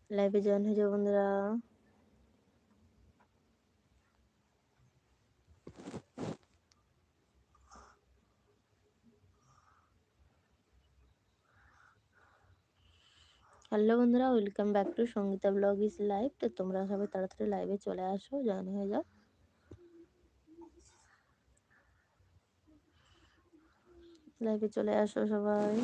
লাইভে জয়েন হয়ে যাও বন্ধুরা। হ্যালো বন্ধুরা, welcome back to Sangeeta blog is live. তো তোমরা সবাই তাড়াতাড়ি লাইভে চলে আসো, জয়েন হয়ে যাও। লাইভে চলে আসো সবাই।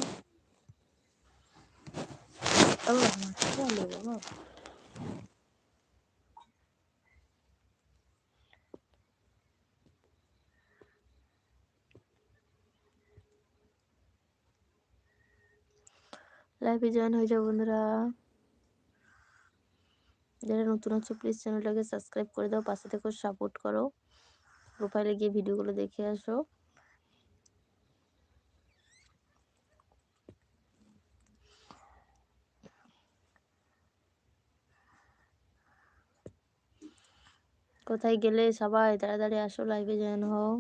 লাইভে জয়েন হয়ে যাও বন্ধুরা। যারা নতুন আছো প্লিজ চ্যানেলটাকে সাবস্ক্রাইব করে দাও, পাশে থেকে সাপোর্ট করো, প্রোফাইলে গিয়ে ভিডিওগুলো দেখে আসো। কোথায় গেলে সবাই? তাড়াতাড়ি আসো, লাইভে জয়েন হও।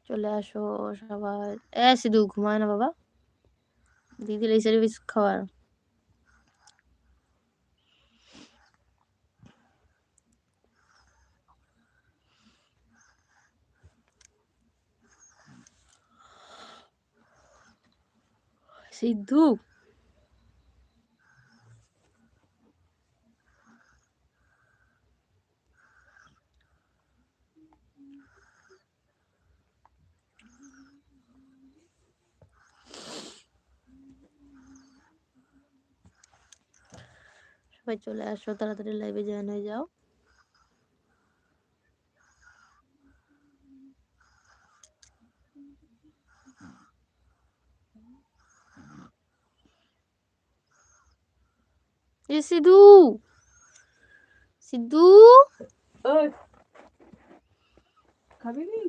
চলে আসো সবাই। সিধু ঘুমায় না বাবা, দিদি এই সার্ভিস খাওয়ার। সিদ্ধু সবাই চলে আসো, তাড়াতাড়ি লাইভে জয়েন হয়ে যাও। সিধু, সিদ্ধু খাবি নি?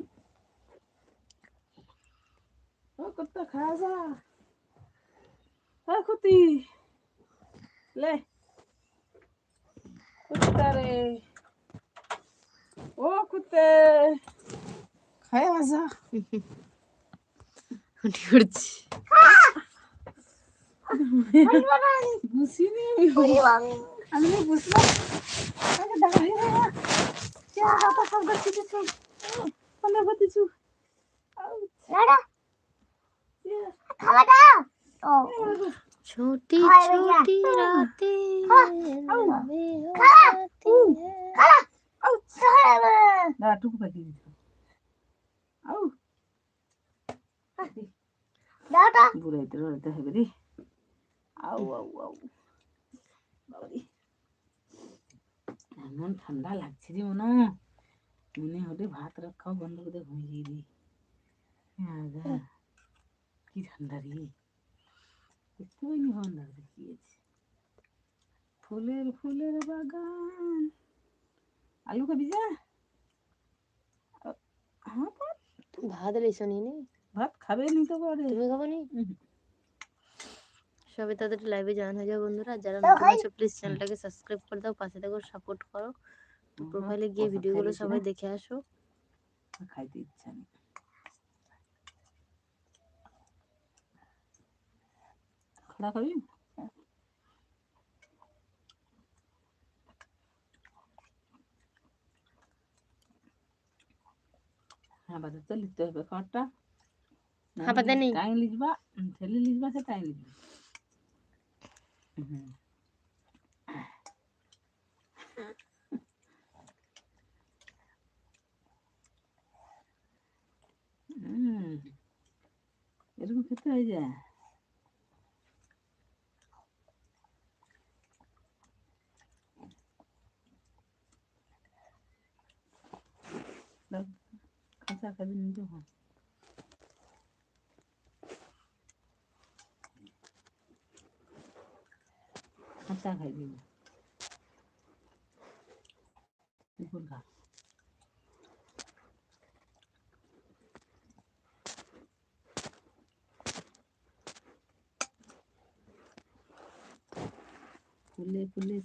ও কত খাওয়া যা ক্ষতি লে কুত্তা রে, ও কুত্তে খাওয়া যা উঠি উঠছি। বুঝিনি আমি বুঝলাম छोटी छोटी रातें लंबी हो जाती हैं। টুকু পাখি বুড়াইতে রড়াইতে হবে রে। আউ আউ আউ বাবারে, এমন ঠান্ডা লাগছে রে মনে মনে হলে ভাত রাখাও বন্ধ করে ঘুমিয়ে দিই। কি ঠান্ডা রে, দেখতে পাইনি ঠান্ডা দেখিয়েছে। ফুলের ফুলের বাগান। আলু খাবি যা? হ্যাঁ ভাত লেছো নি? ভাত খাবে নি তো করে, তুমি খাবো নি? সবাই তাদের লাইভে জয়েন হয়ে যাও বন্ধুরা। যারা নতুন আছো প্লিজ চ্যানেলটাকে সাবস্ক্রাইব করে দাও, পাশে থেকে সাপোর্ট করো, প্রোফাইলে গিয়ে ভিডিওগুলো সবাই দেখে আসো। খাইতে ইচ্ছা নেই। খোলা খাবি? হ্যাঁ বাজার তো লিখতে হবে খাবারটা। হ্যাঁ পাতা নেই। টাইম লিখবা, ছেলে লিখবা সে টাইম লিখবা। এরকম খেতে হয়ে যায়। কাঁচা খাবি নি তো কাঁচা খাইবি খা। ফুলে ফুলে